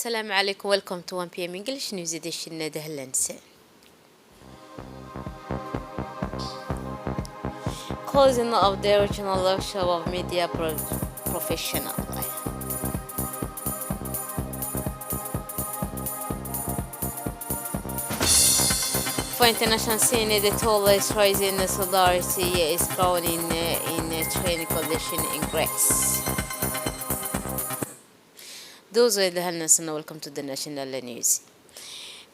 Assalamu alaikum. Welcome to 1 p.m. English News Edition Netherlands. Closing of the original workshop of media professional. For international scene, the tallest rising solidarity is growing in training condition in Greece. Those are the headlines and welcome to the national news.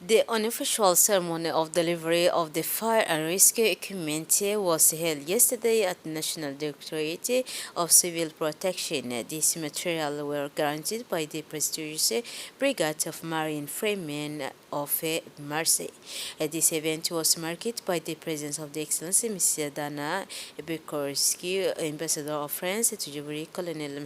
The unofficial ceremony of delivery of the fire and rescue equipment was held yesterday at the National Directorate of Civil Protection. These materials were granted by the prestigious Brigade of Marine Freemen of Marseille. This event was marked by the presence of the Excellency Mrs. Dana Bekorski, Ambassador of France to Djibouti, Colonel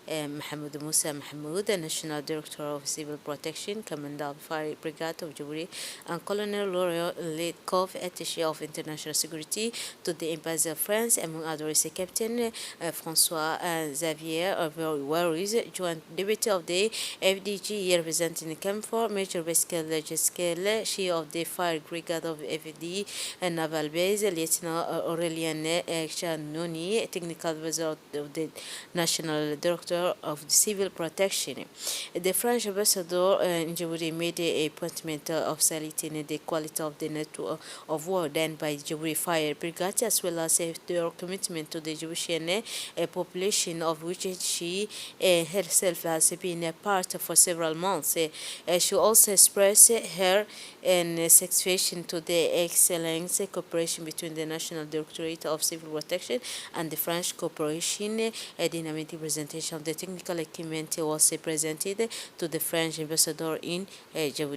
Mohamed Moussa Mahmoud, National Director of Civil Protection, Commander of Fire Brigade of Djibouti, and Colonel Laurent Letkov, Attaché of International Security to the Embassy of France, among others, Captain François Xavier Waris, Joint Deputy of the FDG representing CAMFOR, Major Pascal Jeskel, Chief of the Fire Brigade of FD Naval Base, Lieutenant Aurélien Chanoni, Technical Advisor of the National Director of Civil Protection. The French ambassador in Djibouti made a appointment of citing the quality of the network of work done by Djibouti Fire Brigade, as well as their commitment to the Djiboutian population, of which she herself has been a part for several months. She also expressed her satisfaction to the excellent cooperation between the National Directorate of Civil Protection and the French Corporation. A dynamic presentation of the technical equipment was presented to the French ambassador in Djibouti.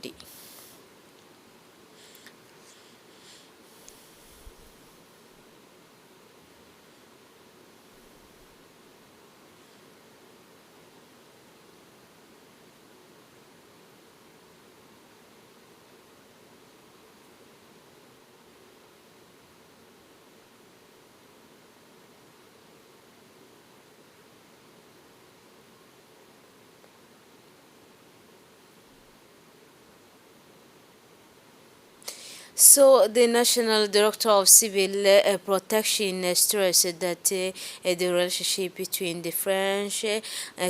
So, the National Director of Civil Protection stressed that the relationship between the French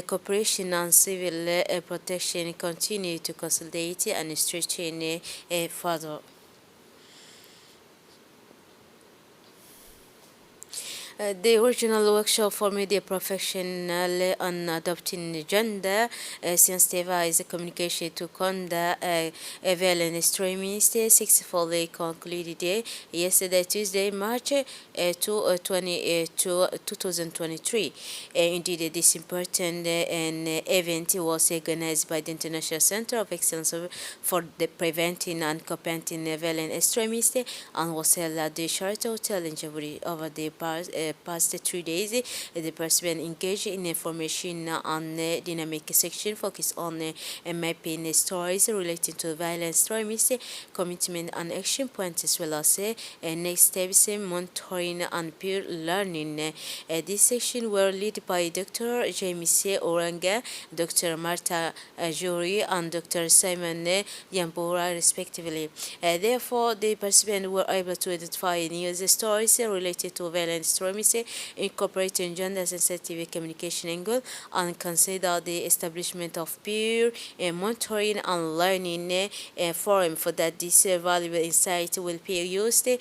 cooperation and civil protection continue to consolidate and strengthen further. The original workshop for media professional on adopting gender sensitive communication to conduct violent extremist successfully concluded yesterday, Tuesday, March 2023. Indeed, this important event was organized by the International Center of Excellence for the Preventing and Combating Violent Extremists and was held at the Sheraton Hotel in Djibouti over the past 3 days. The participants engaged in information on the dynamic section focused on mapping stories relating to violent extremism, commitment and action points, as well as next steps, monitoring and peer learning. This section were led by Dr. James Oranga, Dr. Marta Jory, and Dr. Simon Yambura, respectively. Therefore, the participants were able to identify news stories related to violent extremism, incorporating gender-sensitive communication angle, and consider the establishment of peer monitoring and learning forum for that. This valuable insight will be used to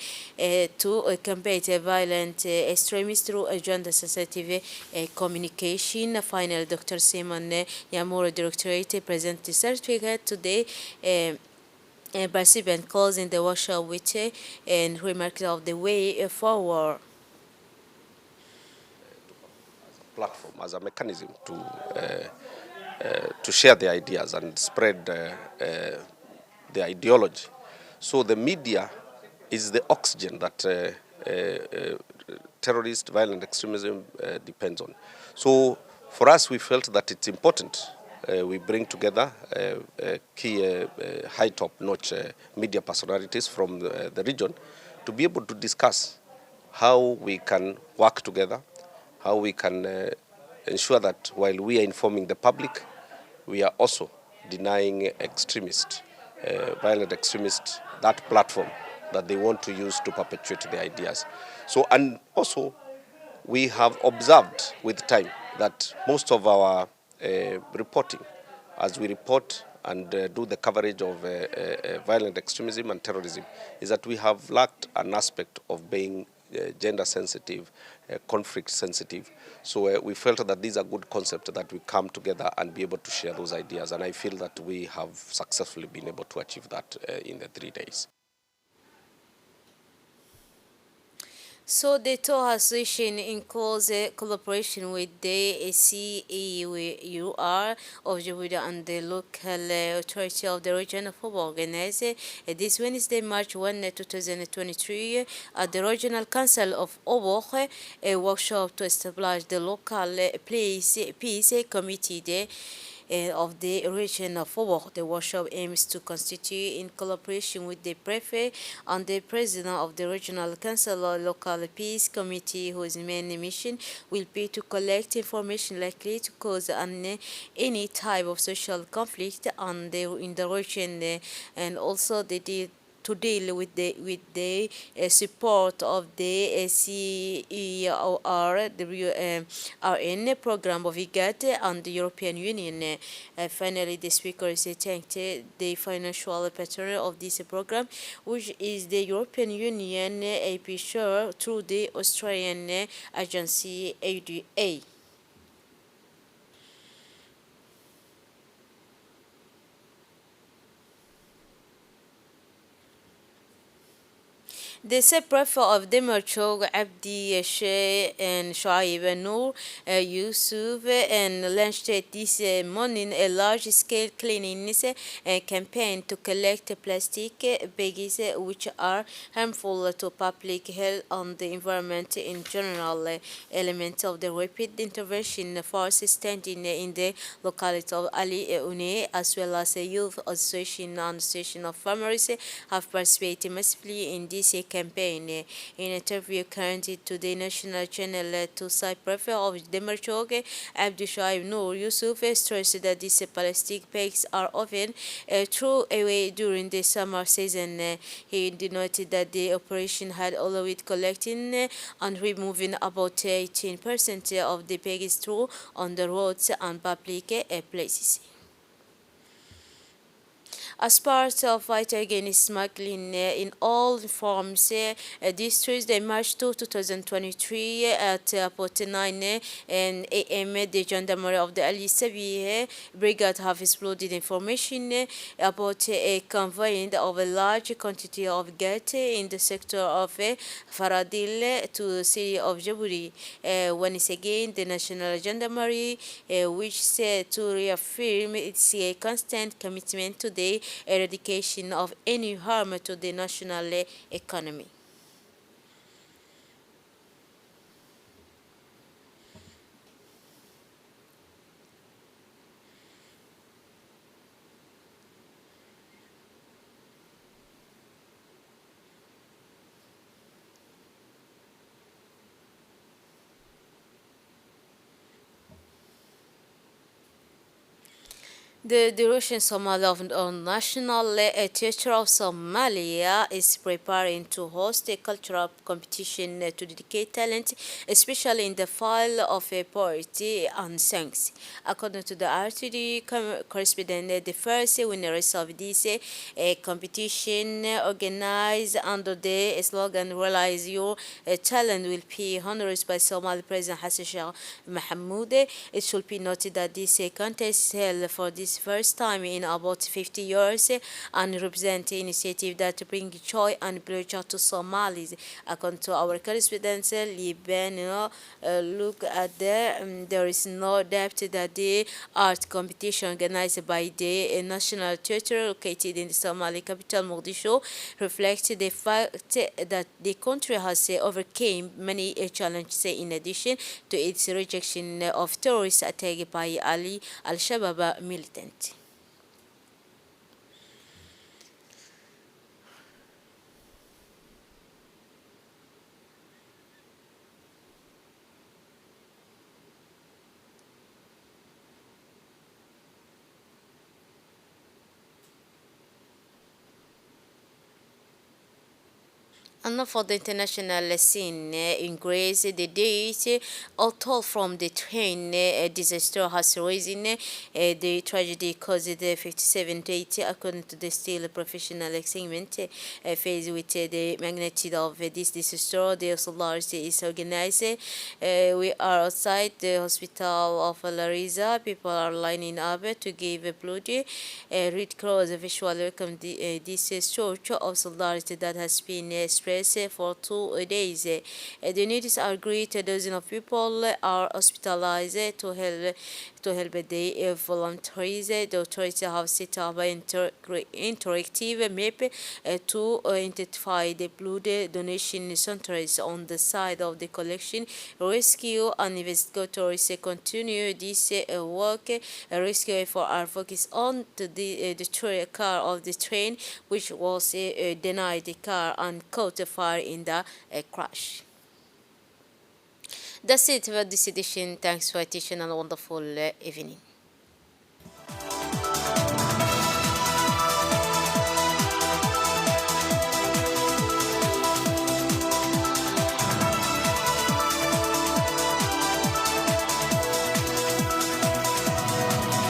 combat violent extremism through gender-sensitive communication. Finally, Dr. Simon Yamura, Directorate, present the certificate today. Participant closing the workshop with and remarks of the way forward. Platform as a mechanism to share the ideas and spread the ideology. So the media is the oxygen that terrorist violent extremism depends on. So for us, we felt that it's important we bring together key high top-notch media personalities from the region to be able to discuss how we can work together, how we can ensure that while we are informing the public, we are also denying extremists, violent extremists, that platform that they want to use to perpetuate their ideas. So, and also, we have observed with time that most of our reporting, as we report and do the coverage of violent extremism and terrorism, is that we have lacked an aspect of being gender sensitive, conflict sensitive. So we felt that these are good concepts that we come together and be able to share those ideas. And I feel that we have successfully been able to achieve that in the 3 days. So the two association in close collaboration with the CEUR of Djibouti and the local authority of the region of Football organized this Wednesday, March 1, 2023, at the Regional Council of Obok, a workshop to establish the local peace committee there of the region of Obok. The workshop aims to constitute, in collaboration with the prefect and the president of the regional council or local peace committee, whose main mission will be to collect information likely to cause any type of social conflict in the region, and also to deal with the support of the CEOR, the RN program of IGAD and the European Union. Finally, the speaker thanked the financial patron of this program, which is the European Union AP Share through the Australian agency ADA. The prefect of Demirchog, Abdi Sheh and Shoaib Noor Yusuf and launched this morning a large-scale cleanliness campaign to collect plastic bags which are harmful to public health and the environment in general. Elements of the rapid intervention force standing in the locality of Ali Une, as well as a youth association and association of farmers, have participated massively in this campaign. In an interview granted to the national channel to site prefect of Demirchog, Abdi Shoaib Noor Yusuf stressed that these plastic bags are often thrown away during the summer season. He denoted that the operation had allowed collecting and removing about 18% of the bags thrown on the roads and public places. As part of fight against smuggling in all forms, this Tuesday, March 2, 2023, at about 9 a.m., the gendarmerie of the Ali Sabi Brigade have exploded information about a conveying of a large quantity of gas in the sector of Faradil to the city of Djibouti. Once again, the National Gendarmerie, which said to reaffirm its constant commitment to the eradication of any harm to the national economy. The Russian Somali National Theatre of Somalia is preparing to host a cultural competition to dedicate talent, especially in the field of poetry and songs. According to the RTD correspondent, the first winners of this competition, organized under the slogan "Realize Your Talent," will be honored by Somali President Hassan Sheikh Mohamud. It should be noted that this contest is held for this first time in about 50 years and represent an initiative that brings joy and pleasure to Somalis. According to our correspondent, Liban, look at there is no doubt that the art competition organized by the National Theatre located in the Somali capital Mogadishu reflects the fact that the country has overcome many challenges in addition to its rejection of terrorist attack by Ali al-Shabaab militant. And for the international scene in Greece, the date toll from the train disaster has risen. The tragedy caused 57 deaths, according to the steel professional segment. Faced with the magnitude of this disaster, the solidarity is organized. We are outside the hospital of Larissa. People are lining up to give blood. Red Cross visually welcomed this sort of solidarity that has been spread for 2 days. The needs are great. Dozens of people are hospitalized to help the volunteers. The authorities have set up an interactive map to identify the blood donation centers on the side of the collection. Rescue and investigators continue this work. Rescue effort are focused on the car of the train, which was denied the car and caught fire in the crash. That's it for this edition. Thanks for attention and a wonderful evening.